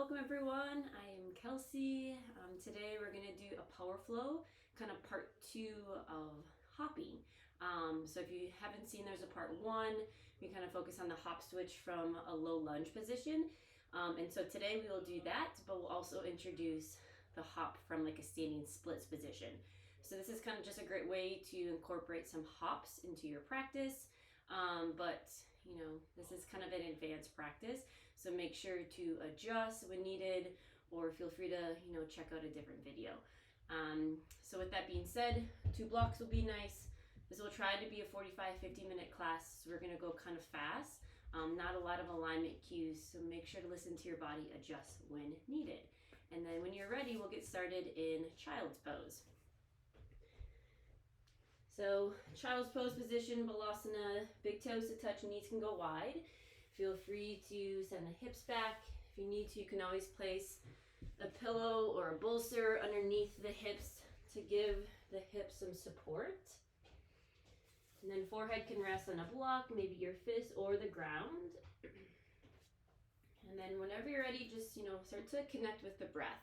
welcome everyone. I am Kelsey. Today we're going to do a power flow, kind of part 2 of hopping. So if you haven't seen, there's a part 1. We kind of focus on the hop switch from a low lunge position. And so today we will do that, but we'll also introduce the hop from like a standing splits position. So this is kind of just a great way to incorporate some hops into your practice. But you know, this is kind of an advanced practice, so make sure to adjust when needed, or feel free to, check out a different video. So with that being said, 2 blocks will be nice. This will try to be a 45-50 minute class, so we're going to go kind of fast. Not a lot of alignment cues, so make sure to listen to your body, adjust when needed. And then when you're ready, we'll get started in child's pose. So child's pose position, balasana, big toes to touch, knees can go wide. Feel free to send the hips back. If you need to, you can always place a pillow or a bolster underneath the hips to give the hips some support. And then forehead can rest on a block, maybe your fist or the ground. And then whenever you're ready, just, start to connect with the breath.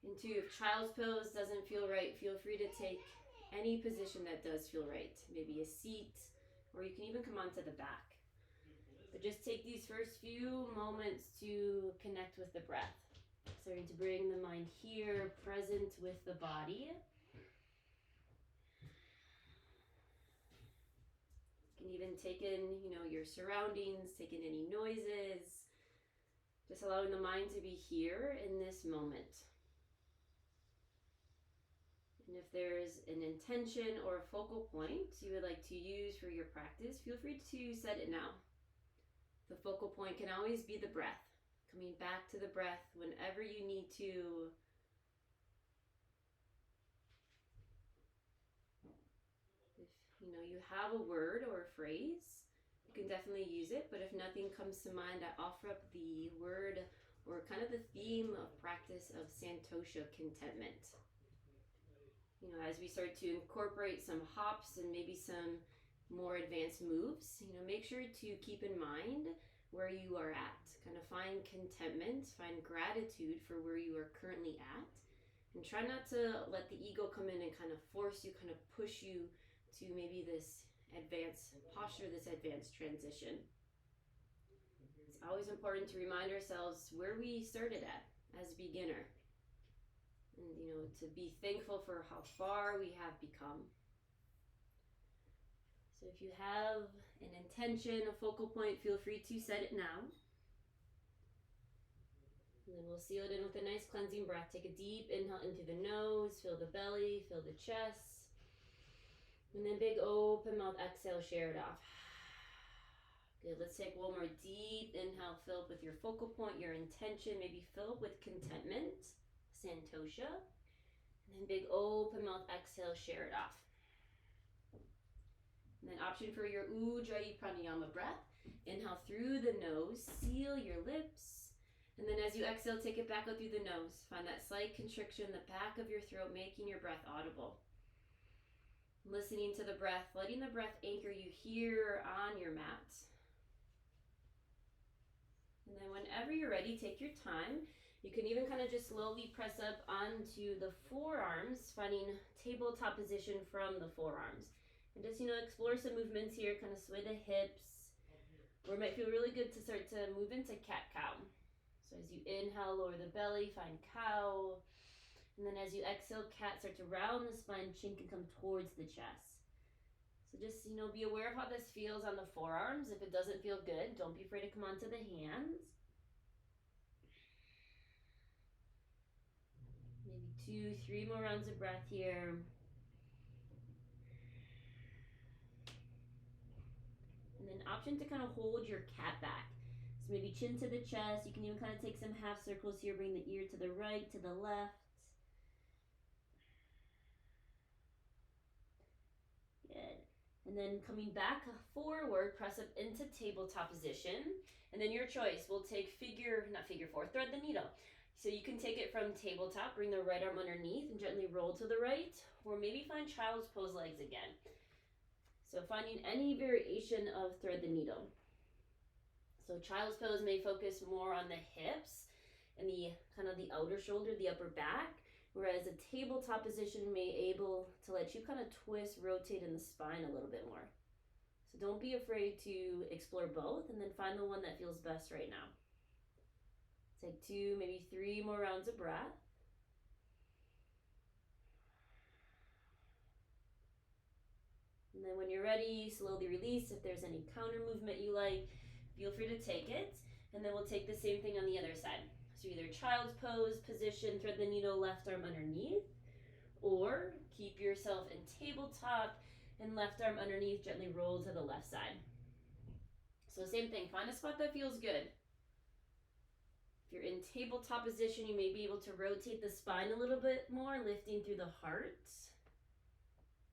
And two, if child's pose doesn't feel right, feel free to take any position that does feel right, maybe a seat, or you can even come onto the back. But just take these first few moments to connect with the breath. Starting to bring the mind here, present with the body. You can even take in, your surroundings, take in any noises, just allowing the mind to be here in this moment. And if there's an intention or a focal point you would like to use for your practice, feel free to set it now. The focal point can always be the breath, coming back to the breath whenever you need to. If you have a word or a phrase, you can definitely use it, but if nothing comes to mind, I offer up the word or kind of the theme of practice of Santosha, contentment. As we start to incorporate some hops and maybe some more advanced moves, make sure to keep in mind where you are at. Kind of find contentment, find gratitude for where you are currently at, and try not to let the ego come in and kind of force you, kind of push you to maybe this advanced posture, this advanced transition. It's always important to remind ourselves where we started at as a beginner. And, to be thankful for how far we have become. So if you have an intention, a focal point, feel free to set it now. And then we'll seal it in with a nice cleansing breath. Take a deep inhale in through the nose, fill the belly, fill the chest. And then big open mouth, exhale, share it off. Good, let's take one more deep inhale, fill up with your focal point, your intention, maybe fill up with contentment. Santosha, and then big open mouth, exhale, share it off. And then option for your Ujjayi pranayama breath. Inhale through the nose, seal your lips, and then as you exhale, take it back out through the nose. Find that slight constriction in the back of your throat, making your breath audible. Listening to the breath, letting the breath anchor you here on your mat. And then whenever you're ready, take your time. You can even kind of just slowly press up onto the forearms, finding tabletop position from the forearms. And just, explore some movements here, kind of sway the hips. Or it might feel really good to start to move into cat-cow. So as you inhale, lower the belly, find cow. And then as you exhale, cat, start to round the spine, chin can come towards the chest. So just, be aware of how this feels on the forearms. If it doesn't feel good, don't be afraid to come onto the hands. Maybe 2-3 more rounds of breath here. And then option to kind of hold your cat back. So maybe chin to the chest. You can even kind of take some half circles here. Bring the ear to the right, to the left. Good. And then coming back forward, press up into tabletop position. And then your choice. We'll take figure 4, thread the needle. So you can take it from tabletop, bring the right arm underneath and gently roll to the right, or maybe find child's pose legs again. So finding any variation of thread the needle. So child's pose may focus more on the hips, and the kind of the outer shoulder, the upper back, whereas a tabletop position may able to let you kind of twist, rotate in the spine a little bit more. So don't be afraid to explore both, and then find the one that feels best right now. Take 2, maybe 3 more rounds of breath. And then when you're ready, slowly release. If there's any counter movement you like, feel free to take it. And then we'll take the same thing on the other side. So either child's pose position, thread the needle, left arm underneath, or keep yourself in tabletop and left arm underneath, gently roll to the left side. So same thing, find a spot that feels good. If you're in tabletop position, you may be able to rotate the spine a little bit more, lifting through the heart.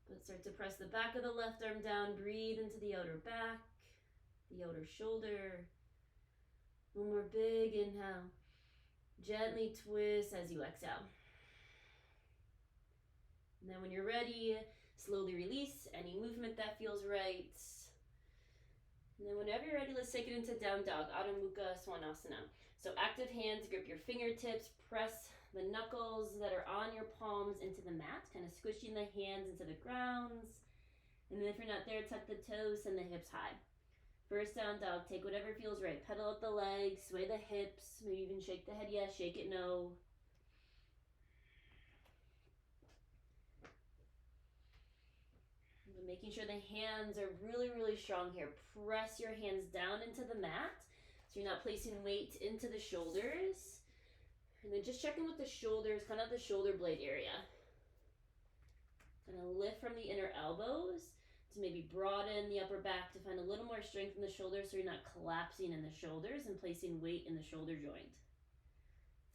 But start to press the back of the left arm down, breathe into the outer back, the outer shoulder. One more big inhale. Gently twist as you exhale. And then when you're ready, slowly release any movement that feels right. And then whenever you're ready, let's take it into down dog, Adho Mukha Svanasana. So active hands, grip your fingertips, press the knuckles that are on your palms into the mat, kind of squishing the hands into the grounds. And then if you're not there, tuck the toes, send the hips high. First down dog, take whatever feels right. Pedal up the legs, sway the hips, maybe even shake the head yes, shake it no. And making sure the hands are really, really strong here. Press your hands down into the mat so you're not placing weight into the shoulders. And then just check in with the shoulders, kind of the shoulder blade area. Kind of lift from the inner elbows to maybe broaden the upper back to find a little more strength in the shoulders so you're not collapsing in the shoulders and placing weight in the shoulder joint.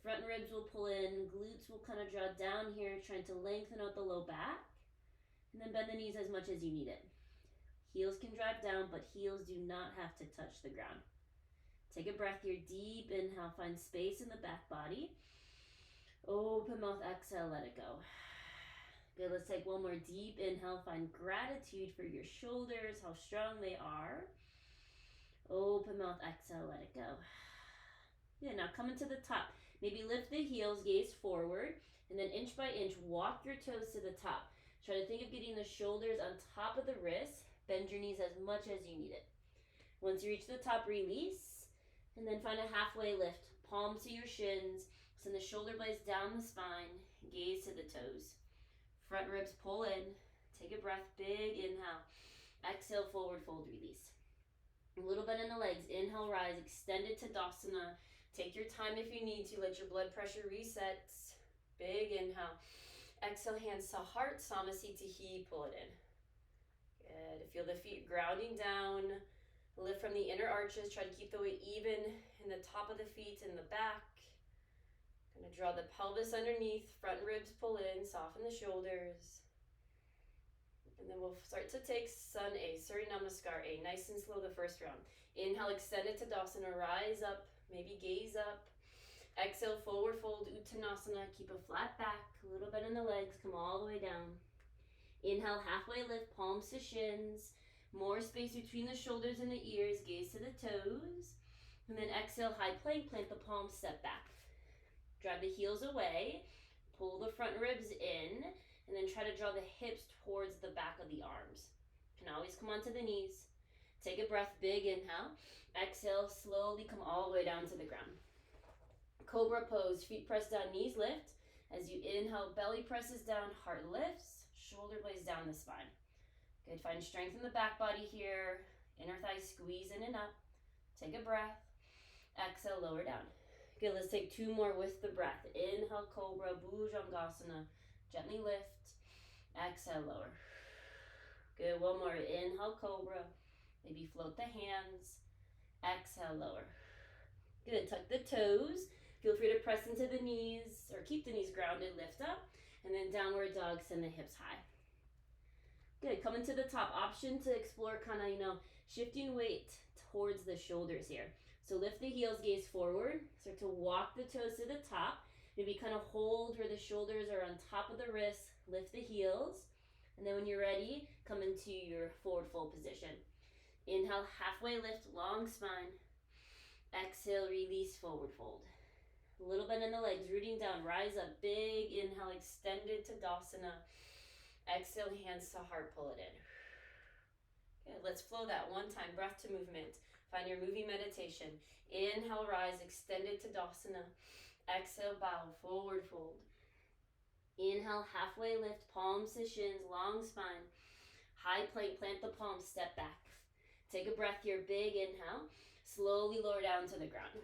Front ribs will pull in, glutes will kind of draw down here, trying to lengthen out the low back. And then bend the knees as much as you need it. Heels can drop down, but heels do not have to touch the ground. Take a breath here, deep inhale, find space in the back body. Open mouth, exhale, let it go. Good, let's take one more deep inhale, find gratitude for your shoulders, how strong they are. Open mouth, exhale, let it go. Yeah, now come into the top. Maybe lift the heels, gaze forward, and then inch by inch, walk your toes to the top. Try to think of getting the shoulders on top of the wrists. Bend your knees as much as you need it. Once you reach the top, release, and then find a halfway lift. Palms to your shins, send the shoulder blades down the spine, gaze to the toes. Front ribs pull in, take a breath, big inhale. Exhale, forward fold, release. A little bend in the legs, inhale, rise, extend it to Tadasana. Take your time if you need to, let your blood pressure reset. Big inhale. Exhale, hands to heart, Samasthiti, pull it in. Good, feel the feet grounding down. Lift from the inner arches, try to keep the weight even in the top of the feet and the back. Gonna draw the pelvis underneath, front ribs pull in, soften the shoulders. And then we'll start to take Sun A, Surya Namaskar A, nice and slow the first round. Inhale, extend it to Tadasana, rise up, maybe gaze up. Exhale, forward fold, Uttanasana, keep a flat back, a little bit in the legs, come all the way down. Inhale, halfway lift, palms to shins. More space between the shoulders and the ears, gaze to the toes. And then exhale, high plank, plant the palms, step back. Drive the heels away, pull the front ribs in, and then try to draw the hips towards the back of the arms. You can always come onto the knees. Take a breath, big inhale. Exhale, slowly come all the way down to the ground. Cobra pose, feet press down, knees lift. As you inhale, belly presses down, heart lifts, shoulder blades down the spine. Good, find strength in the back body here. Inner thighs squeeze in and up. Take a breath. Exhale, lower down. Good, let's take 2 more with the breath. Inhale, Cobra, Bhujangasana. Gently lift. Exhale, lower. Good, one more. Inhale, Cobra. Maybe float the hands. Exhale, lower. Good, tuck the toes. Feel free to press into the knees or keep the knees grounded, lift up. And then downward dog, send the hips high. Good, coming to the top. Option to explore kind of, shifting weight towards the shoulders here. So lift the heels, gaze forward. Start to walk the toes to the top. Maybe kind of hold where the shoulders are on top of the wrists. Lift the heels. And then when you're ready, come into your forward fold position. Inhale, halfway lift, long spine. Exhale, release, forward fold. A little bend in the legs, rooting down, rise up, big inhale, extended Tadasana. Exhale, hands to heart, pull it in. Good, let's flow that one time, breath to movement. Find your moving meditation. Inhale, rise, extended Tadasana. Exhale, bow, forward fold. Inhale, halfway lift, palms to shins, long spine. High plank, plant the palms, step back. Take a breath here, big inhale. Slowly lower down to the ground.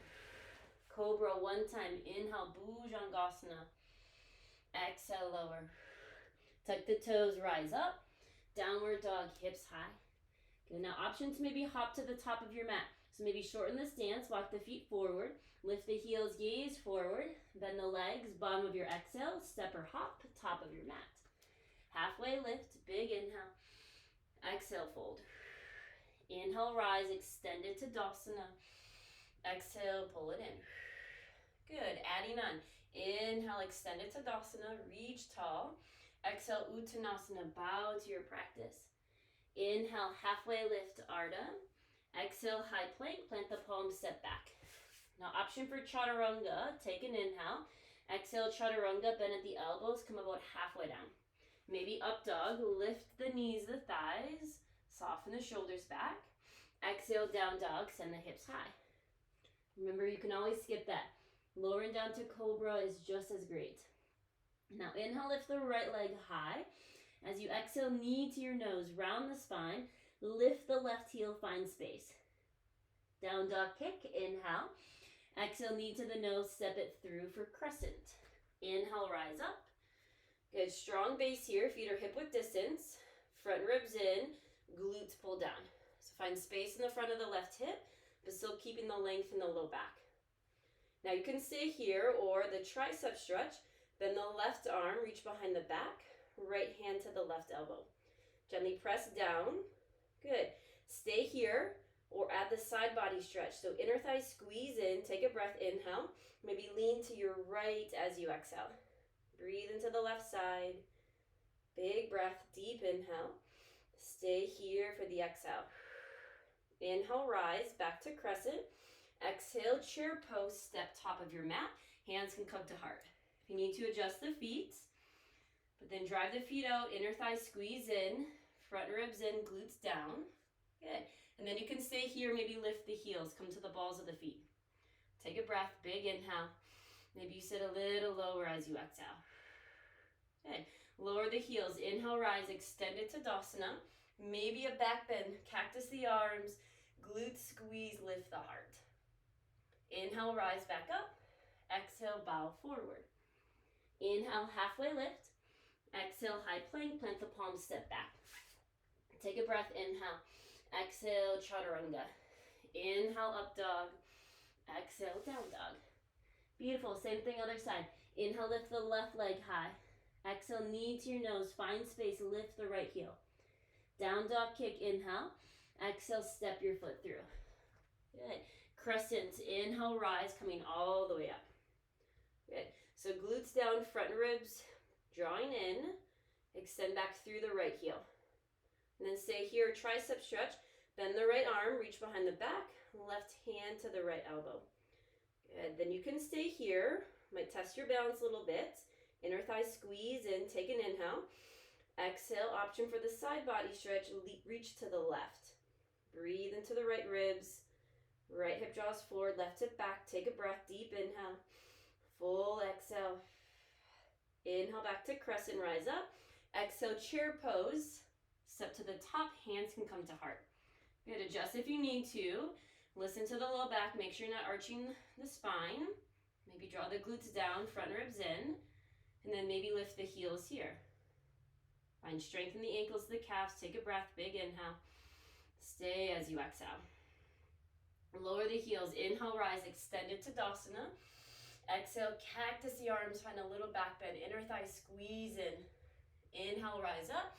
Cobra one time. Inhale, Bhujangasana. Exhale, lower. Tuck the toes, rise up. Downward dog, hips high. Okay, now option to maybe hop to the top of your mat. So maybe shorten the stance, walk the feet forward. Lift the heels, gaze forward. Bend the legs, bottom of your exhale. Step or hop, top of your mat. Halfway lift, big inhale. Exhale, fold. Inhale, rise, extended Tadasana. Exhale, pull it in. Good, adding on. Inhale, extended Tadasana, reach tall. Exhale, Uttanasana, bow to your practice. Inhale, halfway lift, Ardha. Exhale, high plank, plant the palms, step back. Now option for Chaturanga, take an inhale. Exhale, Chaturanga, bend at the elbows, come about halfway down. Maybe up dog, lift the knees, the thighs, soften the shoulders back. Exhale, down dog, send the hips high. Remember, you can always skip that. Lowering down to Cobra is just as great. Now inhale, lift the right leg high. As you exhale, knee to your nose, round the spine. Lift the left heel, find space. Down dog kick, inhale. Exhale, knee to the nose, step it through for crescent. Inhale, rise up. Good, strong base here, feet are hip width distance. Front ribs in, glutes pull down. So find space in the front of the left hip, but still keeping the length in the low back. Now you can stay here or the tricep stretch. Bend the left arm, reach behind the back. Right hand to the left elbow. Gently press down. Good. Stay here or add the side body stretch. So inner thigh squeeze in, take a breath, inhale. Maybe lean to your right as you exhale. Breathe into the left side. Big breath, deep inhale. Stay here for the exhale. Inhale, rise, back to crescent. Exhale, chair pose, step top of your mat. Hands can come to heart. If you need to adjust the feet, but then drive the feet out, inner thigh squeeze in, front ribs in, glutes down. Good. And then you can stay here, maybe lift the heels, come to the balls of the feet. Take a breath, big inhale. Maybe you sit a little lower as you exhale. Good. Lower the heels, inhale, rise, extend it to Tadasana. Maybe a back bend, cactus the arms, glutes squeeze, lift the heart. Inhale, rise back up. Exhale, bow forward. Inhale, halfway lift. Exhale, high plank, plant the palms, step back. Take a breath, inhale. Exhale, Chaturanga. Inhale, up dog. Exhale, down dog. Beautiful, same thing other side. Inhale, lift the left leg high. Exhale, knee to your nose, find space, lift the right heel. Down dog kick, inhale. Exhale, step your foot through. Good. Crescent, inhale, rise, coming all the way up. Good. So glutes down, front ribs drawing in. Extend back through the right heel. And then stay here, tricep stretch. Bend the right arm, reach behind the back. Left hand to the right elbow. Good. Then you can stay here. Might test your balance a little bit. Inner thigh squeeze in, take an inhale. Exhale, option for the side body stretch, reach to the left. Breathe into the right ribs. Right hip draws forward, left hip back. Take a breath, deep inhale. Full exhale. Inhale back to crescent, rise up. Exhale, chair pose. Step to the top, hands can come to heart. Good, adjust if you need to. Listen to the low back, make sure you're not arching the spine. Maybe draw the glutes down, front ribs in. And then maybe lift the heels here. Find strength in the ankles, the calves. Take a breath, big inhale. Stay as you exhale. Lower the heels, inhale, rise, extend it to Tadasana. Exhale, cactus the arms, find a little back bend. Inner thigh squeeze in. Inhale, rise up.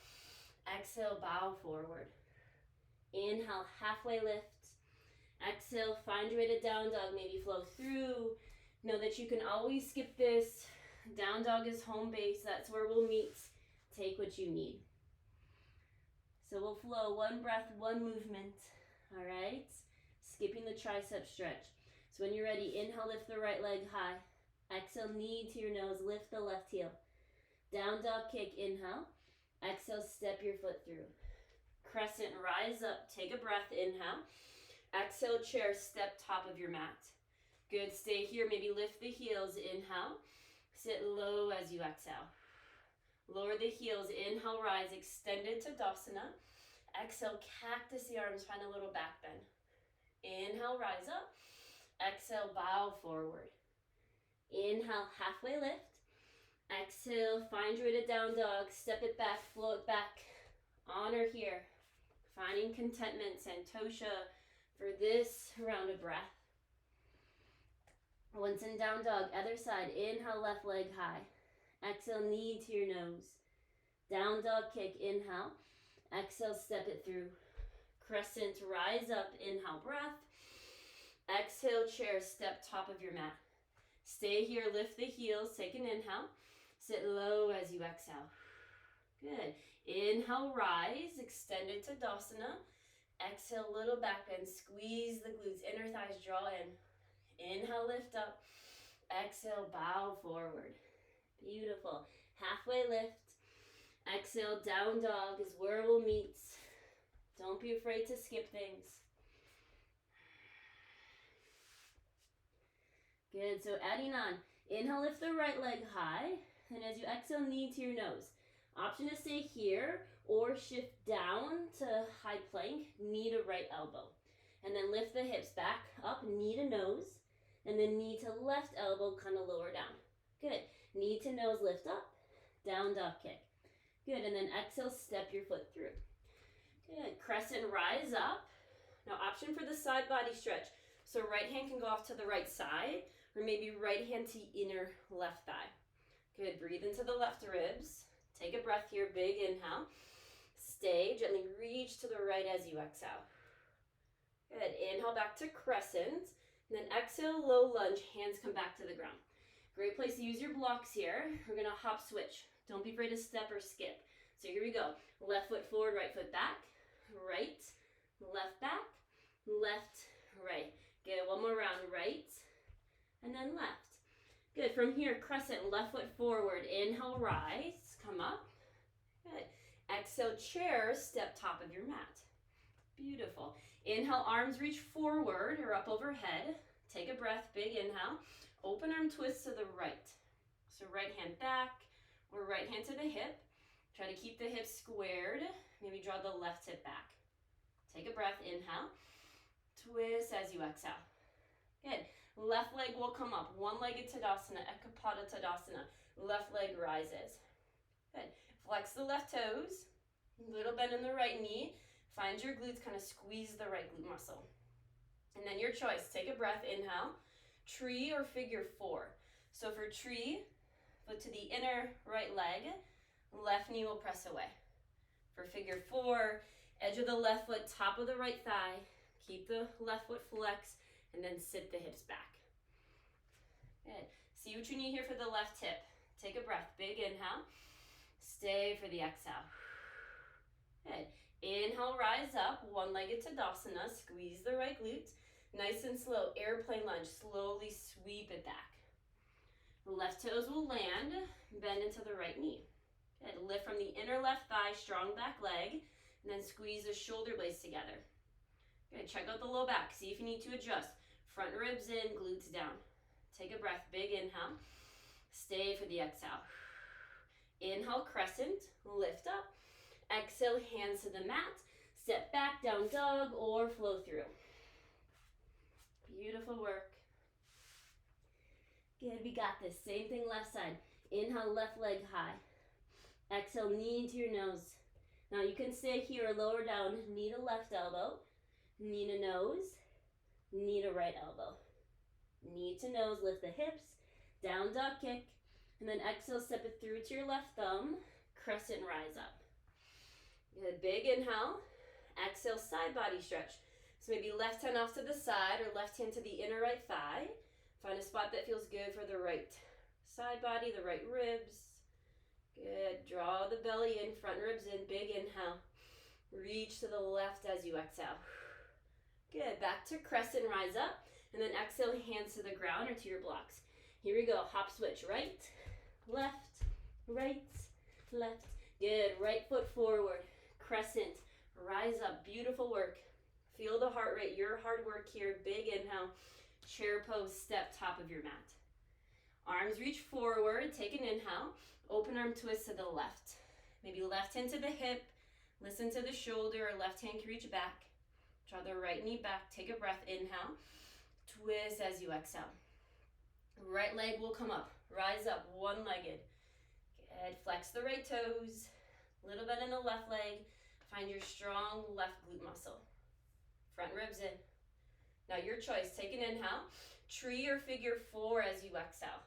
Exhale, bow forward. Inhale, halfway lift. Exhale, find your way to down dog, maybe flow through. Know that you can always skip this. Down dog is home base, that's where we'll meet. Take what you need. So we'll flow one breath, one movement. All right? Skipping the tricep stretch. So when you're ready, inhale, lift the right leg high. Exhale, knee to your nose, lift the left heel. Down dog kick, inhale. Exhale, step your foot through. Crescent, rise up, take a breath, inhale. Exhale, chair, step top of your mat. Good, stay here, maybe lift the heels, inhale. Sit low as you exhale. Lower the heels, inhale, rise, extended Tadasana. Exhale, cactus the arms, find a little back bend. Inhale, rise up. Exhale, bow forward. Inhale, halfway lift. Exhale, find your way to down dog, step it back, flow it back. Honor here. Finding contentment, Santosha, for this round of breath. Once in down dog, other side, inhale, left leg high. Exhale, knee to your nose. Down dog kick, inhale. Exhale, step it through. Crescent, rise up, inhale, breath. Exhale, chair, step top of your mat. Stay here, lift the heels, take an inhale. Sit low as you exhale. Good. Inhale, rise, extended Tadasana. Exhale, little back bend, squeeze the glutes, inner thighs draw in. Inhale, lift up. Exhale, bow forward. Beautiful. Halfway lift. Exhale, down dog is where we'll meet. Don't be afraid to skip things. Good, so adding on. Inhale, lift the right leg high. And as you exhale, knee to your nose. Option to stay here or shift down to high plank, knee to right elbow. And then lift the hips back up, knee to nose. And then knee to left elbow, kind of lower down. Good. Knee to nose, lift up. Down dog kick. Good. And then exhale, step your foot through. Good. Crescent, rise up. Now option for the side body stretch. So right hand can go off to the right side, or maybe right hand to inner left thigh. Good. Breathe into the left ribs. Take a breath here. Big inhale. Stay. Gently reach to the right as you exhale. Good. Inhale back to crescent. And then exhale, low lunge. Hands come back to the ground. Great place to use your blocks here. We're going to hop switch. Don't be afraid to step or skip. So here we go. Left foot forward, right foot back. Right, left back, left, right. Good. One more round. Right, and then left. Good. From here, crescent, left foot forward. Inhale, rise. Come up. Good. Exhale, chair, step top of your mat. Beautiful. Inhale, arms reach forward or up overhead. Take a breath, big inhale. Open arm twist to the right. So right hand back or right hand to the hip. Try to keep the hips squared. Maybe draw the left hip back. Take a breath, inhale. Twist as you exhale. Good. Left leg will come up. One-legged Tadasana, Ekapada Tadasana. Left leg rises. Good. Flex the left toes. Little bend in the right knee. Find your glutes, kind of squeeze the right glute muscle. And then your choice. Take a breath, inhale. Tree or figure four. So for tree, foot to the inner right leg. Left knee will press away. For figure four, edge of the left foot, top of the right thigh. Keep the left foot flex and then sit the hips back. Good. See what you need here for the left hip. Take a breath. Big inhale. Stay for the exhale. Good. Inhale, rise up. One-legged Tadasana. Squeeze the right glute. Nice and slow. Airplane lunge. Slowly sweep it back. The left toes will land. Bend into the right knee. Good. Lift from the inner left thigh. Strong back leg. And then squeeze the shoulder blades together. Good. Check out the low back. See if you need to adjust. Front ribs in, glutes down. Take a breath. Big inhale. Stay for the exhale. Inhale, crescent. Lift up. Exhale, hands to the mat. Step back, down dog, or flow through. Beautiful work. Good, we got this. Same thing left side. Inhale, left leg high. Exhale, knee into your nose. Now you can stay here or lower down. Knee to left elbow. Knee to nose. Knee to right elbow. Knee to nose, lift the hips. Down dog kick. And then exhale, step it through to your left thumb. Crescent rise up. Good, big inhale. Exhale, side body stretch. So maybe left hand off to the side or left hand to the inner right thigh. Find a spot that feels good for the right side body, the right ribs. Good, draw the belly in, front ribs in, big inhale. Reach to the left as you exhale. Good, back to crescent rise up. And then exhale, hands to the ground or to your blocks. Here we go. Hop switch. Right, left, right, left. Good. Right foot forward. Crescent. Rise up. Beautiful work. Feel the heart rate. Your hard work here. Big inhale. Chair pose. Step top of your mat. Arms reach forward. Take an inhale. Open arm twist to the left. Maybe left hand to the hip. Listen to the shoulder. Or left hand can reach back. Draw the right knee back. Take a breath. Inhale. Twist as you exhale. Right leg will come up. Rise up. One-legged. Good. Flex the right toes. Little bit in the left leg. Find your strong left glute muscle. Front ribs in. Now your choice. Take an inhale. Tree or figure four as you exhale.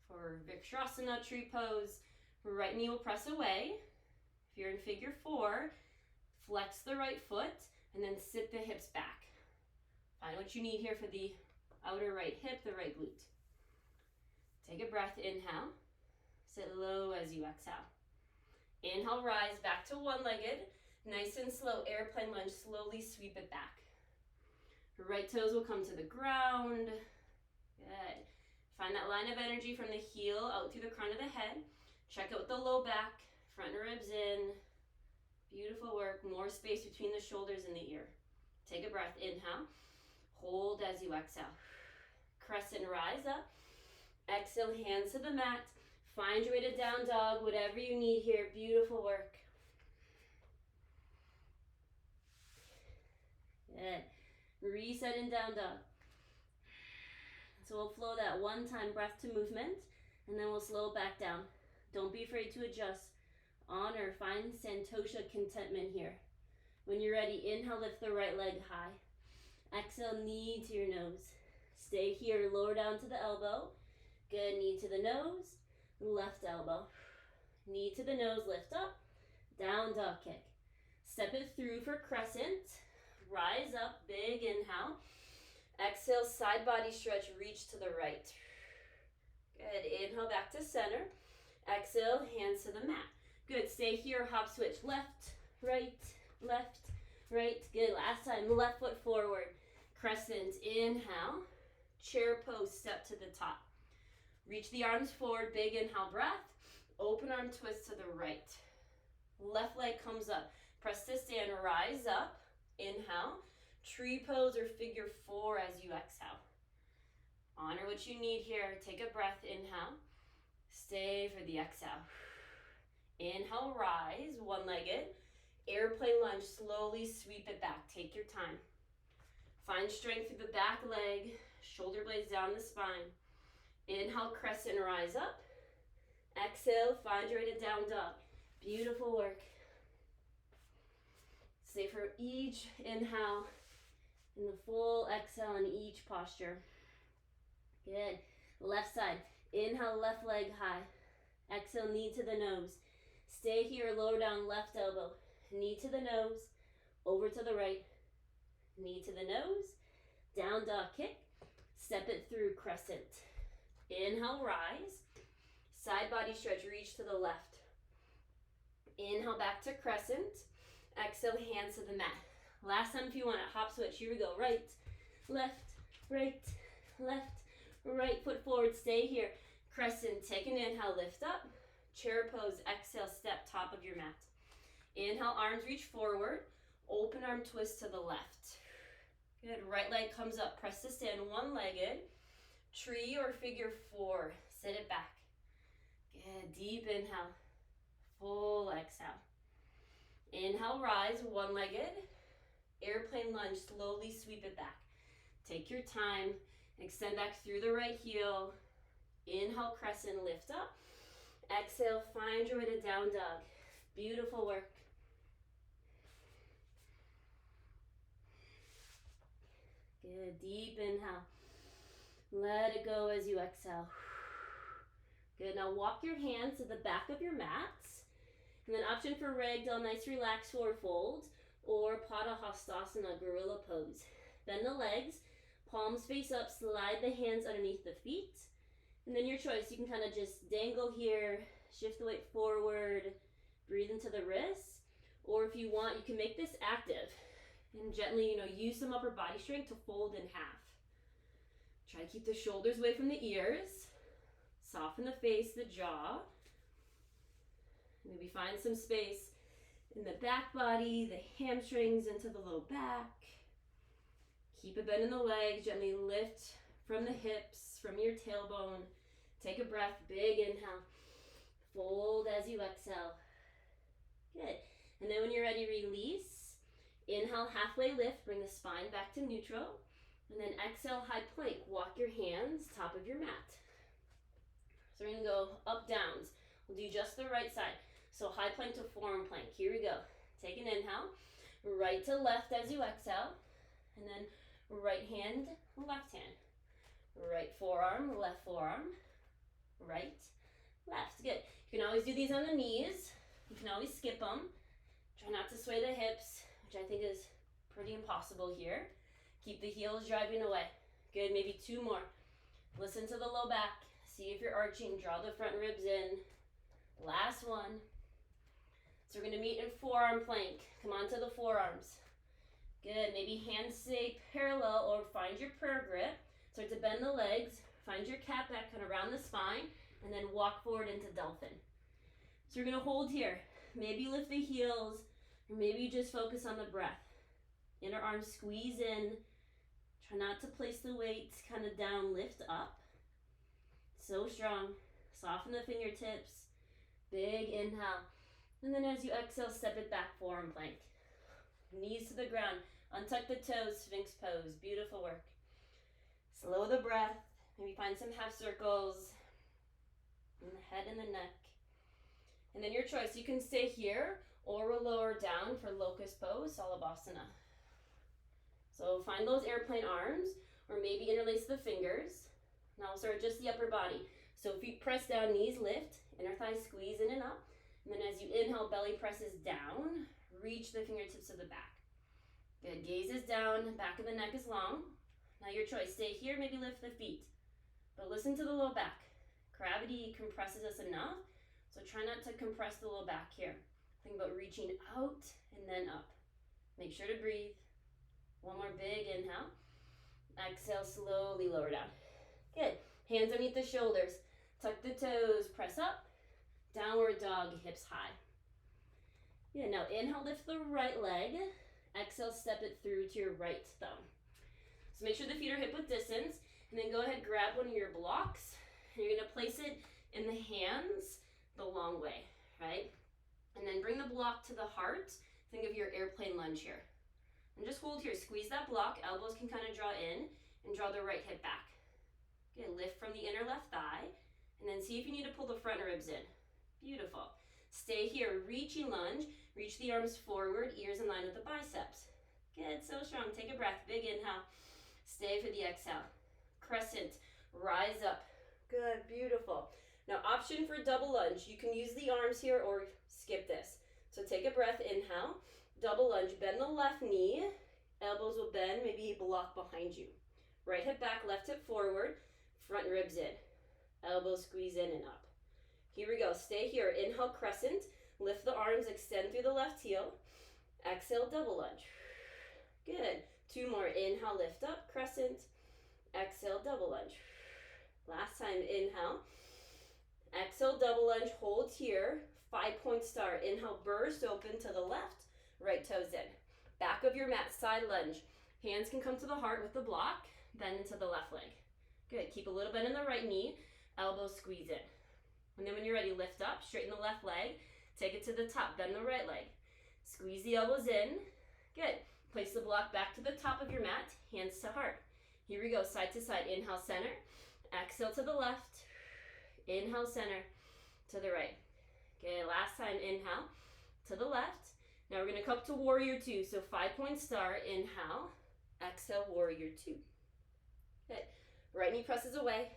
For Vikrasana, tree pose, right knee will press away. If you're in figure four, flex the right foot and then sit the hips back. Find what you need here for the outer right hip, the right glute. Take a breath. Inhale. Sit low as you exhale. Inhale, rise back to one-legged. Nice and slow, airplane lunge. Slowly sweep it back. Right toes will come to the ground. Good. Find that line of energy from the heel out through the crown of the head. Check out the low back, front ribs in. Beautiful work. More space between the shoulders and the ear. Take a breath. Inhale. Hold as you exhale. Crescent, rise up. Exhale, hands to the mat. Find your way to down dog, whatever you need here. Beautiful work. Good. Reset in down dog. So we'll flow that one-time breath to movement, and then we'll slow back down. Don't be afraid to adjust. Honor, find Santosha contentment here. When you're ready, inhale, lift the right leg high. Exhale, knee to your nose. Stay here, lower down to the elbow. Good, knee to the nose, left elbow. Knee to the nose, lift up, down dog kick. Step it through for crescent. Rise up, big inhale. Exhale, side body stretch, reach to the right. Good, inhale back to center. Exhale, hands to the mat. Good, stay here, hop switch, left, right, good, last time, left foot forward. Crescent, inhale. Chair pose, step to the top. Reach the arms forward, big inhale, breath. Open arm twist to the right. Left leg comes up. Press to stand, rise up. Inhale. Tree pose or figure four as you exhale. Honor what you need here. Take a breath. Inhale. Stay for the exhale. Inhale, rise, one-legged. Airplane lunge, slowly sweep it back. Take your time. Find strength through the back leg. Shoulder blades down the spine. Inhale, crescent, rise up. Exhale, find your way to down dog. Beautiful work. Stay for each inhale and the full exhale in each posture. Good. Left side. Inhale, left leg high. Exhale, knee to the nose. Stay here, lower down left elbow. Knee to the nose, over to the right. Knee to the nose, down dog kick. Step it through crescent. Inhale, rise. Side body stretch, reach to the left. Inhale, back to crescent. Exhale, hands to the mat. Last time if you want it, hop switch. Here we go. Right, left, right, right foot forward. Stay here. Crescent, take an inhale, lift up. Chair pose, exhale, step top of your mat. Inhale, arms reach forward. Open arm twist to the left. Good, right leg comes up. Press to stand, one-legged. Tree or figure four. Sit it back. Good, deep inhale. Full exhale. Inhale, rise, one-legged. Airplane lunge, slowly sweep it back. Take your time. Extend back through the right heel. Inhale, crescent, lift up. Exhale, find your way to down dog. Beautiful work. Good, deep inhale. Let it go as you exhale. Good, now walk your hands to the back of your mats. And then option for ragdoll, nice relaxed forward fold, or Padahastasana, gorilla pose. Bend the legs, palms face up, slide the hands underneath the feet. And then your choice, you can kind of just dangle here, shift the weight forward, breathe into the wrists. Or if you want, you can make this active and gently, use some upper body strength to fold in half. Try to keep the shoulders away from the ears. Soften the face, the jaw. Maybe find some space in the back body, the hamstrings into the low back. Keep a bend in the legs. Gently lift from the hips, from your tailbone. Take a breath. Big inhale. Fold as you exhale. Good. And then when you're ready, release. Inhale, halfway lift. Bring the spine back to neutral. And then exhale, high plank. Walk your hands top of your mat. So we're going to go up, downs. We'll do just the right side. So high plank to forearm plank. Here we go. Take an inhale. Right to left as you exhale. And then right hand, left hand. Right forearm, left forearm. Right, left. Good. You can always do these on the knees. You can always skip them. Try not to sway the hips, which I think is pretty impossible here. Keep the heels driving away. Good, maybe 2 more. Listen to the low back. See if you're arching. Draw the front ribs in. Last one. So we're going to meet in forearm plank. Come on to the forearms. Good, maybe hands stay parallel or find your prayer grip. Start to bend the legs. Find your cat back kind of around the spine. And then walk forward into dolphin. So you're going to hold here. Maybe lift the heels. Or maybe you just focus on the breath. Inner arms squeeze in. Try not to place the weights kind of down, lift up. So strong. Soften the fingertips. Big inhale. And then as you exhale, step it back, forearm plank. Knees to the ground. Untuck the toes, Sphinx pose. Beautiful work. Slow the breath. Maybe find some half circles in the head and the neck. And then your choice. You can stay here or we'll lower down for locust pose, Salabhasana. So find those airplane arms or maybe interlace the fingers. Now we'll start just the upper body. So feet press down, knees lift, inner thighs squeeze in and up. And then as you inhale, belly presses down, reach the fingertips to the back. Good, gaze is down, back of the neck is long. Now your choice, stay here, maybe lift the feet. But listen to the low back. Gravity compresses us enough, so try not to compress the low back here. Think about reaching out and then up. Make sure to breathe. One more big inhale. Exhale, slowly lower down. Good. Hands underneath the shoulders. Tuck the toes, press up. Downward dog, hips high. Yeah, now inhale, lift the right leg. Exhale, step it through to your right thumb. So make sure the feet are hip width distance. And then go ahead, grab one of your blocks. And you're going to place it in the hands the long way, right? And then bring the block to the heart. Think of your airplane lunge here. And just hold here. Squeeze that block. Elbows can kind of draw in and draw the right hip back. Okay, lift from the inner left thigh. And then see if you need to pull the front ribs in. Beautiful. Stay here. Reaching lunge. Reach the arms forward. Ears in line with the biceps. Good. So strong. Take a breath. Big inhale. Stay for the exhale. Crescent. Rise up. Good. Beautiful. Now option for double lunge. You can use the arms here or skip this. So take a breath. Inhale. Double lunge. Bend the left knee. Elbows will bend. Maybe block behind you. Right hip back. Left hip forward. Front ribs in. Elbows squeeze in and up. Here we go. Stay here. Inhale, crescent. Lift the arms. Extend through the left heel. Exhale, double lunge. Good. 2 more. Inhale, lift up. Crescent. Exhale, double lunge. Last time. Inhale. Exhale, double lunge. Hold here. 5-point star. Inhale, burst open to the left. Right toes in. Back of your mat. Side lunge. Hands can come to the heart with the block. Bend into the left leg. Good. Keep a little bend in the right knee. Elbows squeeze in. And then when you're ready, lift up. Straighten the left leg. Take it to the top. Bend the right leg. Squeeze the elbows in. Good. Place the block back to the top of your mat. Hands to heart. Here we go. Side to side. Inhale, center. Exhale to the left. Inhale, center. To the right. Okay, last time. Inhale. To the left. Now we're going to come up to warrior 2. So 5-point star. Inhale. Exhale, warrior 2. Good. Right knee presses away.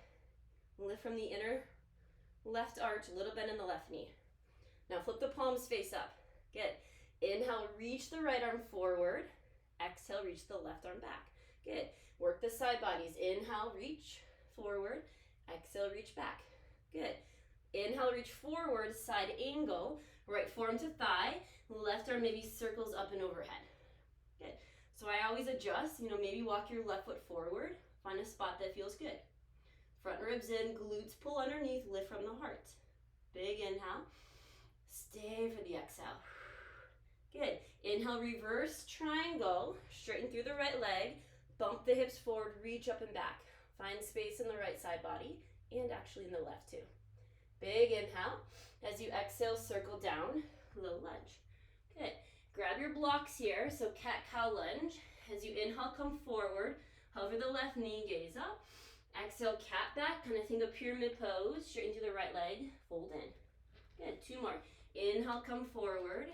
Lift from the inner left arch. A little bend in the left knee. Now flip the palms face up. Good. Inhale, reach the right arm forward. Exhale, reach the left arm back. Good. Work the side bodies. Inhale, reach forward. Exhale, reach back. Good. Inhale, reach forward, side angle. Right forearm to thigh. Left arm maybe circles up and overhead. Good. So I always adjust. Maybe walk your left foot forward. Find a spot that feels good. Front ribs in, glutes pull underneath, lift from the heart. Big inhale. Stay for the exhale. Good. Inhale, reverse triangle. Straighten through the right leg. Bump the hips forward, reach up and back. Find space in the right side body and actually in the left too. Big inhale. As you exhale, circle down, low lunge. Good. Grab your blocks here. So cat-cow lunge. As you inhale, come forward. Hover the left knee, gaze up. Exhale, cat back. Kind of think of pyramid pose. Straighten through the right leg. Fold in. Good. 2 more. Inhale, come forward.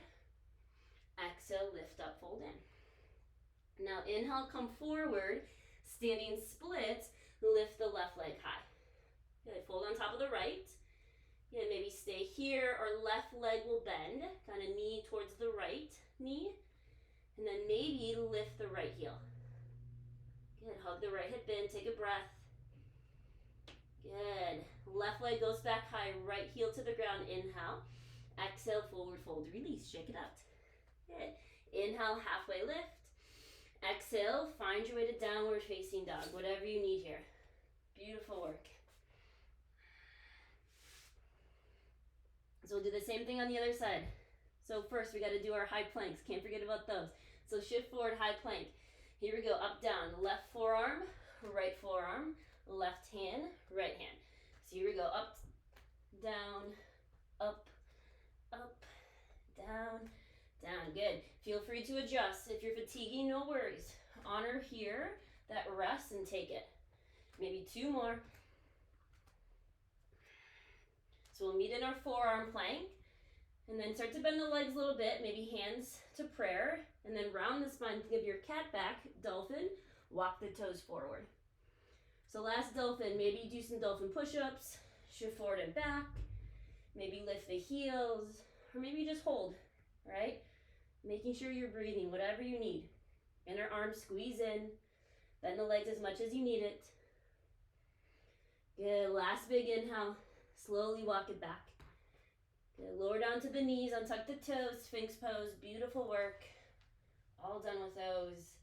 Exhale, lift up, fold in. Now inhale, come forward. Standing splits. Lift the left leg high. Good. Fold on top of the right. Good. Maybe stay here or left leg will bend. Kind of knee towards the right knee. And then maybe lift the right heel. Good. Hug the right hip in. Take a breath. Good. Left leg goes back high. Right heel to the ground. Inhale. Exhale, forward fold. Release. Shake it out. Good. Inhale, halfway lift. Exhale, find your way to downward facing dog. Whatever you need here. Beautiful work. So we'll do the same thing on the other side. So first we got to do our high planks. Can't forget about those. So shift forward, high plank. Here we go, up, down. Left forearm, right forearm, left hand, right hand. So here we go, up, down, up, down, down. Good. Feel free to adjust. If you're fatiguing, no worries. Honor here that rest and take it. Maybe 2 more. So we'll meet in our forearm plank. And then start to bend the legs a little bit. Maybe hands to prayer. And then round the spine. Give your cat back. Dolphin. Walk the toes forward. So last dolphin. Maybe do some dolphin push-ups. Shift forward and back. Maybe lift the heels. Or maybe just hold. Right? Making sure you're breathing. Whatever you need. Inner arms squeeze in. Bend the legs as much as you need it. Good. Last big inhale. Slowly walk it back. Good. Lower down to the knees. Untuck the toes. Sphinx pose. Beautiful work. All done with those.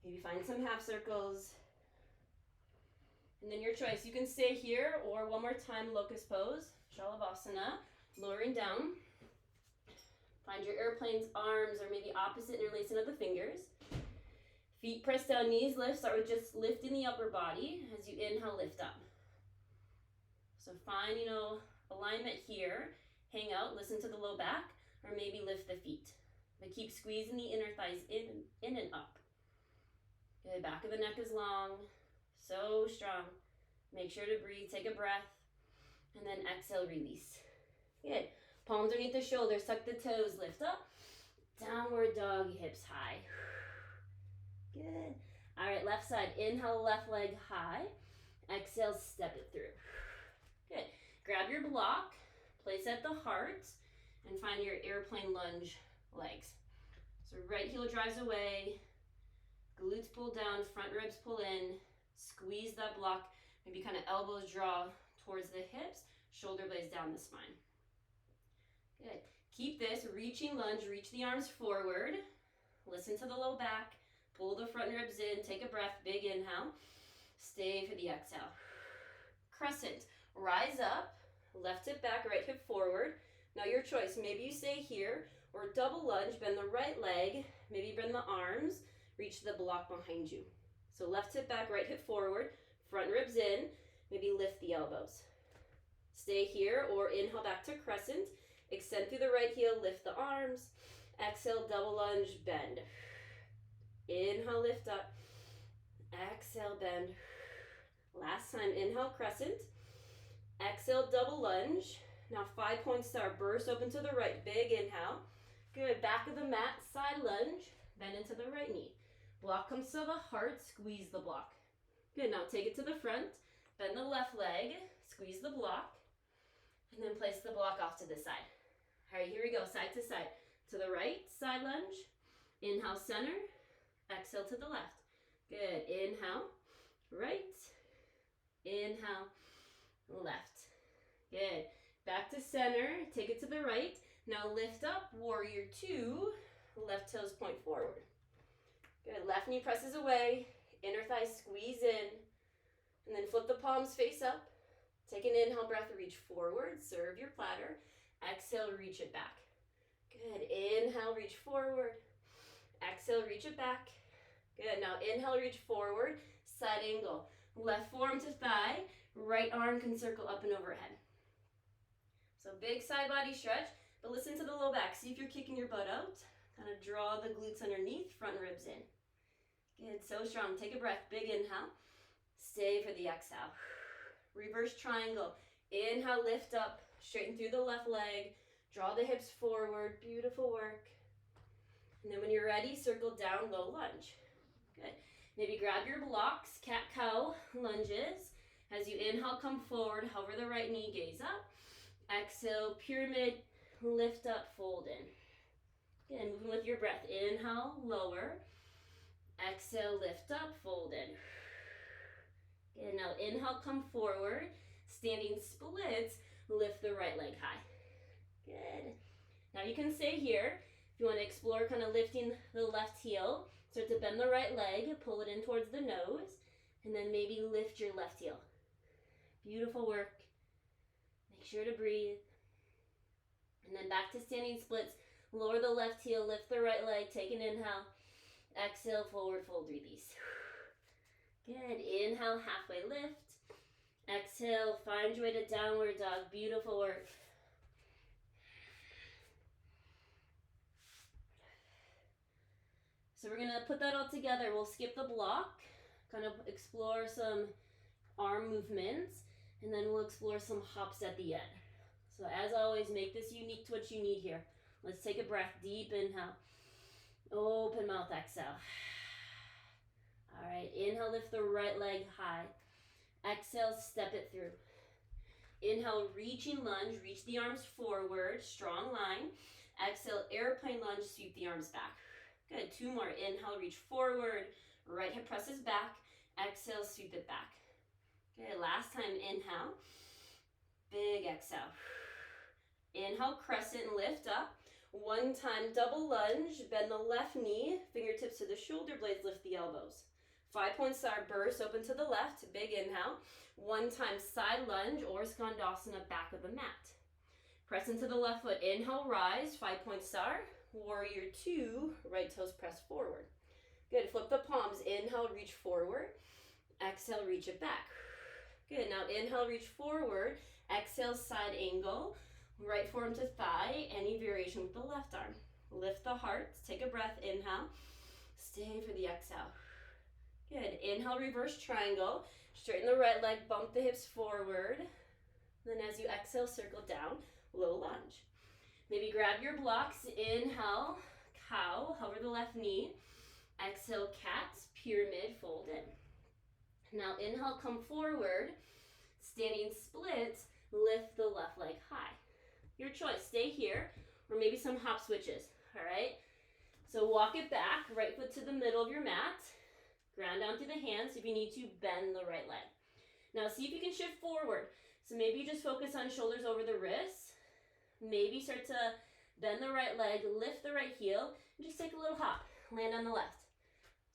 Maybe find some half circles. And then your choice. You can stay here or one more time, locust pose. Shalabhasana. Lowering down. Find your airplane's arms or maybe opposite interlacing of the fingers. Feet press down, knees lift. Start with just lifting the upper body. As you inhale, lift up. So find, alignment here. Hang out, listen to the low back, or maybe lift the feet. But keep squeezing the inner thighs in and up. Good, back of the neck is long. So strong. Make sure to breathe, take a breath. And then exhale, release. Good. Palms underneath the shoulders, tuck the toes, lift up. Downward dog, hips high. Good. All right, left side. Inhale, left leg high. Exhale, step it through. Good. Grab your block, place at the heart, and find your airplane lunge legs. So right heel drives away, glutes pull down, front ribs pull in, squeeze that block, maybe kind of elbows draw towards the hips, shoulder blades down the spine. Good. Keep this, reaching lunge, reach the arms forward, listen to the low back, pull the front ribs in, take a breath, big inhale, stay for the exhale. Crescent. Rise up, left hip back, right hip forward. Now your choice, maybe you stay here or double lunge, bend the right leg, maybe bend the arms, reach the block behind you. So left hip back, right hip forward, front ribs in, maybe lift the elbows. Stay here or inhale back to crescent, extend through the right heel, lift the arms, exhale, double lunge, bend. Inhale, lift up, exhale, bend. Last time, inhale, crescent. Exhale, double lunge. Now 5 point star, burst open to the right, big inhale. Good, back of the mat, side lunge, bend into the right knee. Block comes to the heart, squeeze the block. Good, now take it to the front, bend the left leg, squeeze the block, and then place the block off to the side. All right, here we go, side to side. To the right, side lunge. Inhale, center. Exhale to the left. Good, inhale, right. Inhale, left. Good. Back to center. Take it to the right. Now lift up. Warrior 2. Left toes point forward. Good. Left knee presses away. Inner thighs squeeze in. And then flip the palms face up. Take an inhale breath, reach forward, serve your platter. Exhale, reach it back. Good. Inhale, reach forward. Exhale, reach it back. Good. Now inhale, reach forward, side angle. Left forearm to thigh, right arm can circle up and overhead. So big side body stretch, but listen to the low back. See if you're kicking your butt out. Kind of draw the glutes underneath, front ribs in. Good, so strong. Take a breath, big inhale. Stay for the exhale. Reverse triangle. Inhale, lift up, straighten through the left leg. Draw the hips forward, beautiful work. And then when you're ready, circle down, low lunge. Good. Maybe grab your blocks, cat-cow lunges. As you inhale, come forward, hover the right knee, gaze up. Exhale, pyramid, lift up, fold in. Again, moving with your breath. Inhale, lower. Exhale, lift up, fold in. Good, now inhale, come forward. Standing splits, lift the right leg high. Good. Now you can stay here. If you want to explore kind of lifting the left heel, start to bend the right leg, pull it in towards the nose, and then maybe lift your left heel. Beautiful work. Make sure to breathe. And then back to standing splits. Lower the left heel, lift the right leg, take an inhale. Exhale, forward fold, release. Good. Inhale, halfway lift. Exhale, find your way to downward dog. Beautiful work. So we're going to put that all together. We'll skip the block, kind of explore some arm movements, and then we'll explore some hops at the end. So as always, make this unique to what you need here. Let's take a breath. Deep inhale. Open mouth, exhale. All right, inhale, lift the right leg high. Exhale, step it through. Inhale, reaching lunge, reach the arms forward, strong line. Exhale, airplane lunge, sweep the arms back. Good, 2 more. Inhale, reach forward, right hip presses back. Exhale, sweep it back. Good, last time, inhale. Big exhale. Inhale, crescent, lift up. 1 time, double lunge, bend the left knee, fingertips to the shoulder blades, lift the elbows. 5-point star, burst open to the left, big inhale. 1 time, side lunge or skandasana, back of the mat. Press into the left foot, inhale, rise, 5-point star. Warrior 2, right toes press forward. Good, flip the palms, inhale, reach forward. Exhale, reach it back. Good, now inhale, reach forward. Exhale, side angle. Right forearm to thigh, any variation with the left arm. Lift the heart, take a breath, inhale. Stay for the exhale. Good, inhale, reverse triangle. Straighten the right leg, bump the hips forward. Then as you exhale, circle down, low lunge. Maybe grab your blocks, inhale, cow, hover the left knee. Exhale, cat, pyramid, fold in. Now inhale, come forward. Standing splits, lift the left leg high. Your choice, stay here, or maybe some hop switches, all right? So walk it back, right foot to the middle of your mat, ground down through the hands. If you need to, bend the right leg. Now see if you can shift forward. So maybe you just focus on shoulders over the wrists. Maybe start to bend the right leg, lift the right heel, and just take a little hop, land on the left.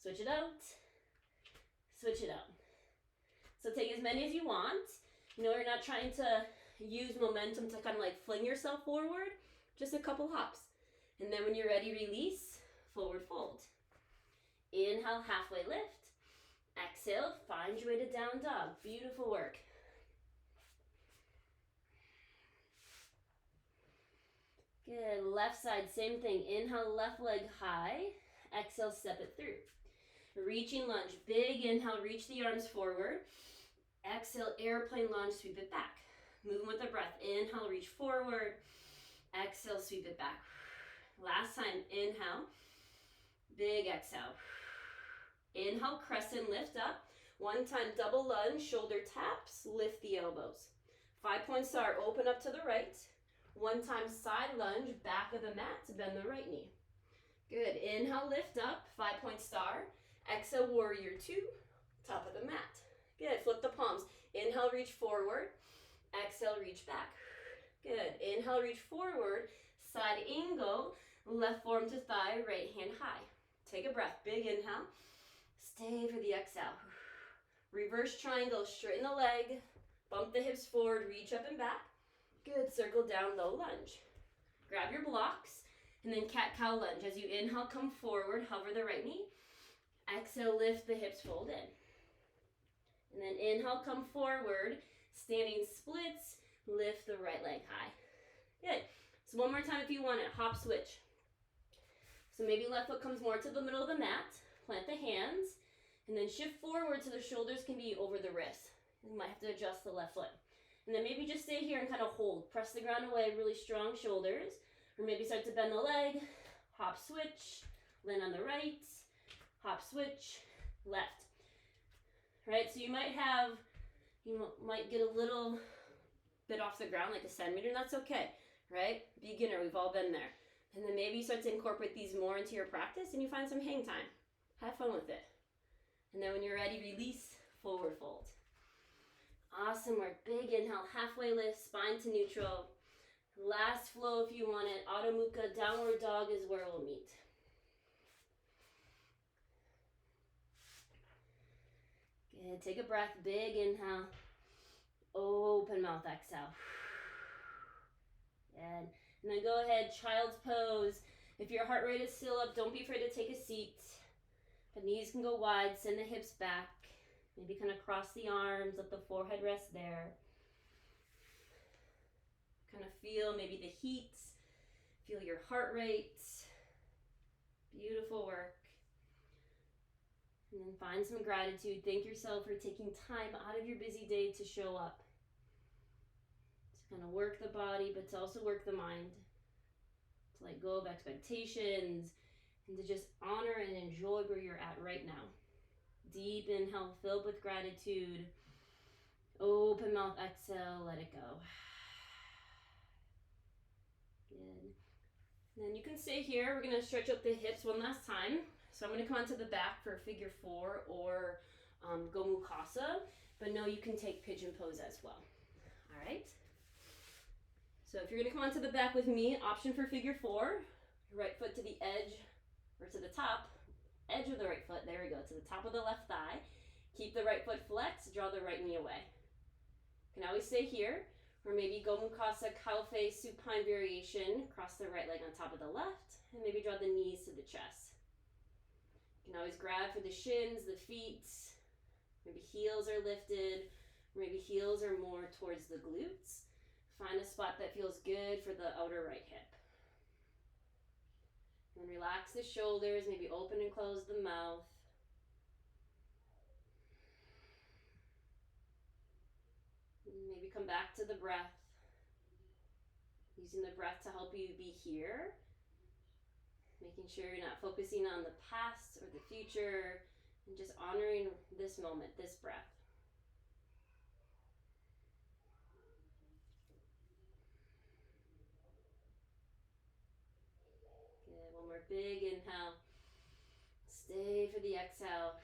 Switch it out, switch it out. So take as many as you want. You know, you're not trying to use momentum to kind of like fling yourself forward, just a couple hops. And then when you're ready, release, forward fold. Inhale, halfway lift. Exhale, find your way to down dog. Beautiful work. Good, left side, same thing. Inhale, left leg high. Exhale, step it through. Reaching lunge, big inhale, reach the arms forward. Exhale, airplane lunge, sweep it back. Moving with the breath. Inhale, reach forward. Exhale, sweep it back. Last time, inhale. Big exhale. Inhale, crescent, lift up. 1 time, double lunge, shoulder taps, lift the elbows. 5-point star, open up to the right. 1 time, side lunge, back of the mat, bend the right knee. Good, inhale, lift up, 5-point star. Exhale, warrior 2, top of the mat. Good, flip the palms. Inhale, reach forward. Exhale, reach back. Good. Inhale, reach forward. Side angle. Left forearm to thigh, right hand high. Take a breath. Big inhale. Stay for the exhale. Reverse triangle, straighten the leg, bump the hips forward, reach up and back. Good, circle down, low lunge. Grab your blocks, and then cat-cow lunge. As you inhale, come forward, hover the right knee. Exhale, lift the hips, fold in. And then inhale, come forward, standing splits, lift the right leg high. Good. So one more time if you want it, hop switch. So maybe left foot comes more to the middle of the mat, plant the hands, and then shift forward so the shoulders can be over the wrists. You might have to adjust the left foot. And then maybe just stay here and kind of hold. Press the ground away, really strong shoulders. Or maybe start to bend the leg, hop switch, land on the right, hop switch, left. Right, so you might get a little bit off the ground, like a centimeter, and that's okay, right? Beginner, we've all been there. And then maybe you start to incorporate these more into your practice and you find some hang time. Have fun with it. And then when you're ready, release, forward fold. Awesome work. Big inhale, halfway lift, spine to neutral. Last flow if you want it. Adho Mukha, downward dog is where we'll meet. Good. Take a breath. Big inhale. Open mouth, exhale. Good. And then go ahead, child's pose. If your heart rate is still up, don't be afraid to take a seat. The knees can go wide, send the hips back. Maybe kind of cross the arms, let the forehead rest there. Kind of feel maybe the heat, feel your heart rate. Beautiful work. And then find some gratitude. Thank yourself for taking time out of your busy day to show up. To kind of work the body, but to also work the mind. To let go of expectations and to just honor and enjoy where you're at right now. Deep inhale, filled with gratitude. Open mouth, exhale, let it go. Good. And then you can stay here. We're going to stretch up the hips one last time. So I'm going to come onto the back for figure 4 or Gomukhasa. But no, you can take pigeon pose as well. All right. So if you're going to come onto the back with me, option for figure 4, right foot to the edge or to the top. Edge of the right foot, there we go, to the top of the left thigh. Keep the right foot flexed, draw the right knee away. You can always stay here, or maybe Gomukhasa, cow face, supine variation. Cross the right leg on top of the left, and maybe draw the knees to the chest. You can always grab for the shins, the feet. Maybe heels are lifted, maybe heels are more towards the glutes. Find a spot that feels good for the outer right hip. And relax the shoulders, maybe open and close the mouth. And maybe come back to the breath. Using the breath to help you be here. Making sure you're not focusing on the past or the future. And just honoring this moment, this breath. One more big inhale. Stay for the exhale.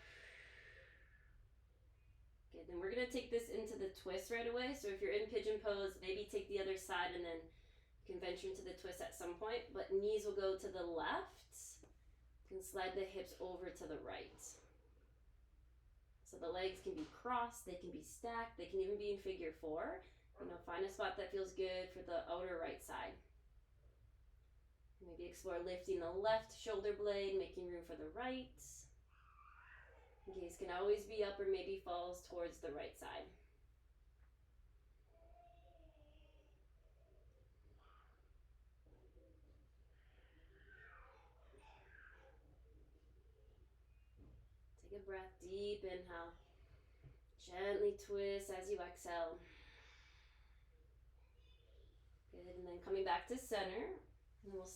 Okay, then we're going to take this into the twist right away. So if you're in pigeon pose, maybe take the other side and then you can venture into the twist at some point. But knees will go to the left. You can slide the hips over to the right. So the legs can be crossed, they can be stacked, they can even be in figure 4. Find a spot that feels good for the outer right side. Maybe explore lifting the left shoulder blade, making room for the right. Gaze can always be up or maybe falls towards the right side. Take a breath, deep inhale. Gently twist as you exhale. Good, and then coming back to center. And we'll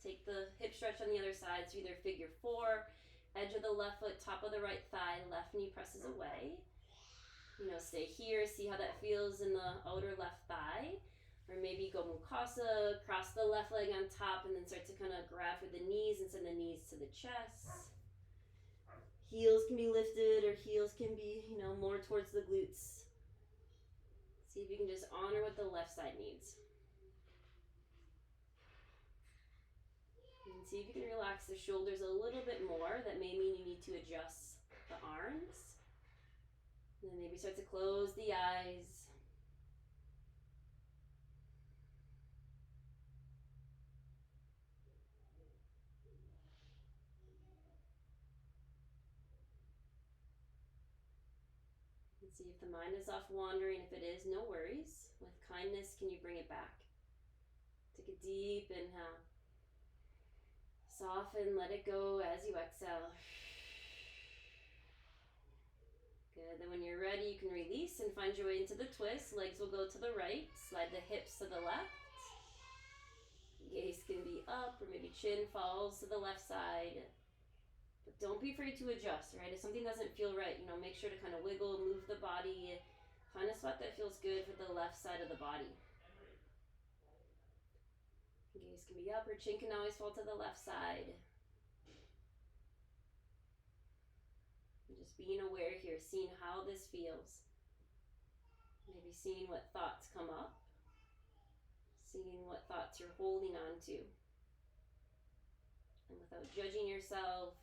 take the hip stretch on the other side. So either figure 4, edge of the left foot, top of the right thigh, left knee presses away. Stay here, see how that feels in the outer left thigh. Or maybe Gomukhasa, cross the left leg on top and then start to kind of grab for the knees and send the knees to the chest. Heels can be lifted or heels can be, more towards the glutes. See if you can just honor what the left side needs. And see if you can relax the shoulders a little bit more. That may mean you need to adjust the arms. And then maybe start to close the eyes. And see if the mind is off wandering. If it is, no worries. With kindness, can you bring it back? Take a deep inhale. Soften, let it go as you exhale. Good. Then when you're ready, you can release and find your way into the twist. Legs will go to the right. Slide the hips to the left. Gaze can be up, or maybe chin falls to the left side. But don't be afraid to adjust, right? If something doesn't feel right, make sure to kind of wiggle, move the body. Find a spot that feels good for the left side of the body. Gaze can be up, or chin can always fall to the left side. And just being aware here, seeing how this feels. Maybe seeing what thoughts come up. Seeing what thoughts you're holding on to. And without judging yourself,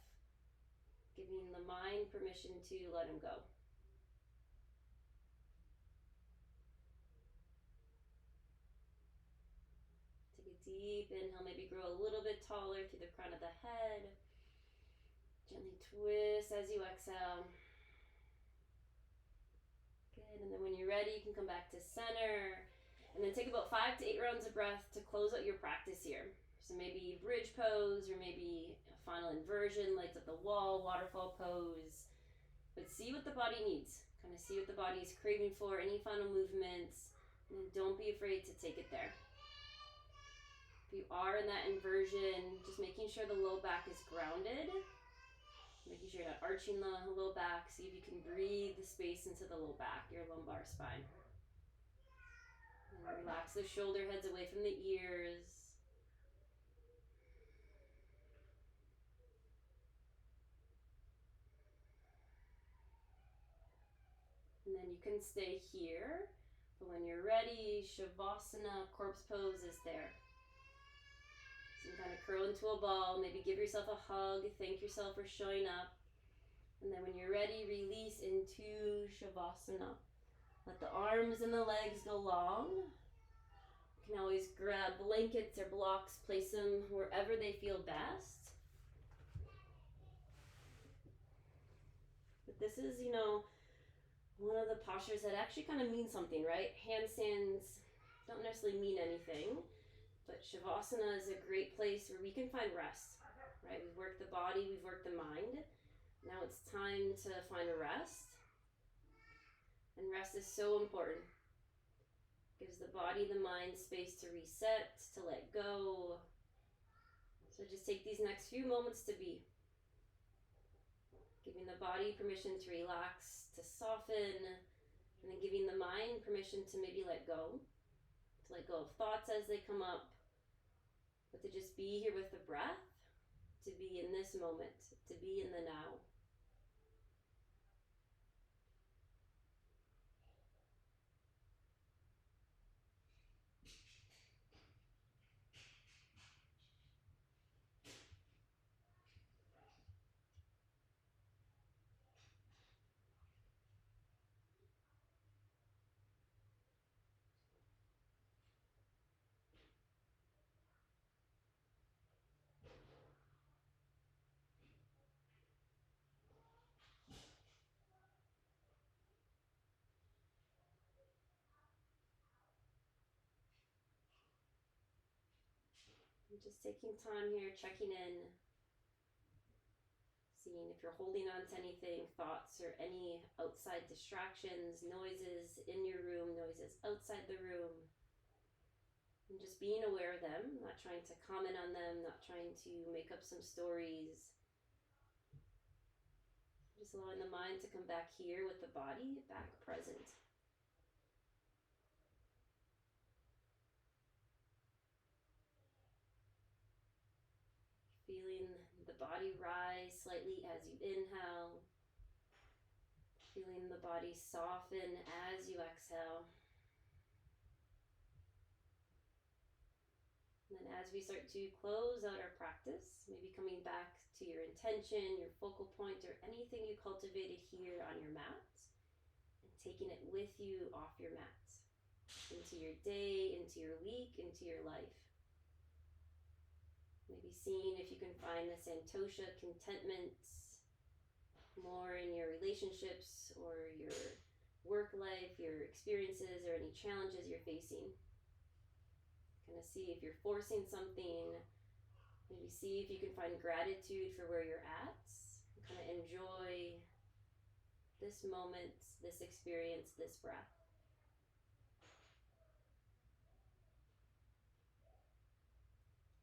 giving the mind permission to let them go. Take a deep inhale, maybe grow a little bit taller through the crown of the head. Gently twist as you exhale. Good, and then when you're ready, you can come back to center. And then take about 5 to 8 rounds of breath to close out your practice here. So maybe bridge pose, or maybe a final inversion, legs at the wall, waterfall pose. But see what the body needs. Kind of see what the body is craving for, any final movements. And then don't be afraid to take it there. If you are in that inversion, just making sure the low back is grounded. Making sure you're not arching the low back. See if you can breathe the space into the low back, your lumbar spine. And relax the shoulder heads away from the ears. And then you can stay here. But when you're ready, Shavasana, corpse pose is there. So you kind of curl into a ball, maybe give yourself a hug, thank yourself for showing up. And then when you're ready, release into Shavasana. Let the arms and the legs go long. You can always grab blankets or blocks, place them wherever they feel best. But this is, one of the postures that actually kind of means something, right? Handstands don't necessarily mean anything, but Shavasana is a great place where we can find rest, right? We've worked the body, we've worked the mind. Now it's time to find a rest. And rest is so important. Gives the body, the mind space to reset, to let go. So just take these next few moments to be. Giving the body permission to relax, to soften, and then giving the mind permission to maybe let go. To let go of thoughts as they come up. But to just be here with the breath, to be in this moment, to be in the now. And just taking time here, checking in, seeing if you're holding on to anything, thoughts or any outside distractions, noises in your room, noises outside the room. And just being aware of them, not trying to comment on them, not trying to make up some stories. Just allowing the mind to come back here with the body, back present. Feeling the body rise slightly as you inhale. Feeling the body soften as you exhale. And then as we start to close out our practice, maybe coming back to your intention, your focal point, or anything you cultivated here on your mat, and taking it with you off your mat, into your day, into your week, into your life. Maybe seeing if you can find the santosha, contentment, more in your relationships or your work life, your experiences, or any challenges you're facing. Kind of see if you're forcing something. Maybe see if you can find gratitude for where you're at. Kind of enjoy this moment, this experience, this breath.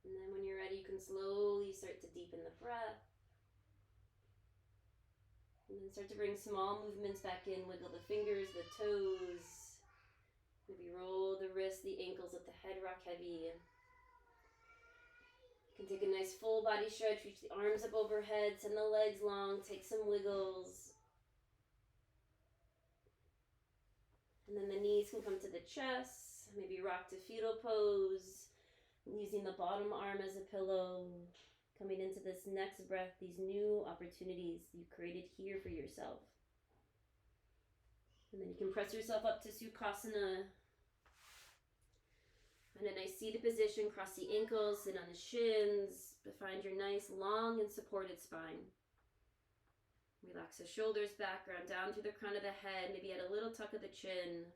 And then when you're ready, you can slowly start to deepen the breath. And then start to bring small movements back in. Wiggle the fingers, the toes. Maybe roll the wrists, the ankles, let the head rock heavy. You can take a nice full body stretch. Reach the arms up overhead. Send the legs long. Take some wiggles. And then the knees can come to the chest. Maybe rock to fetal pose. Using the bottom arm as a pillow. Coming into this next breath, these new opportunities you created here for yourself. And then you can press yourself up to Sukhasana. Find a nice seated position, cross the ankles, sit on the shins, but find your nice long and supported spine. Relax the shoulders back, ground down through the crown of the head, maybe add a little tuck of the chin.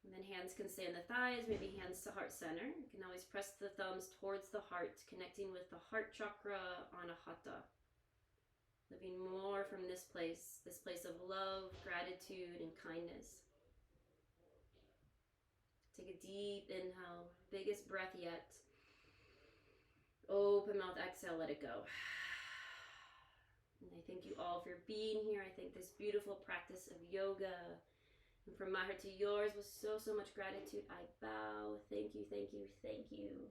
And then hands can stay on the thighs, maybe hands to heart center. You can always press the thumbs towards the heart, connecting with the heart chakra, anahata. Living more from this place of love, gratitude, and kindness. Take a deep inhale, biggest breath yet. Open mouth, exhale, let it go. And I thank you all for being here. I thank this beautiful practice of yoga. And from my heart to yours with so much gratitude, I bow. Thank you, thank you, thank you.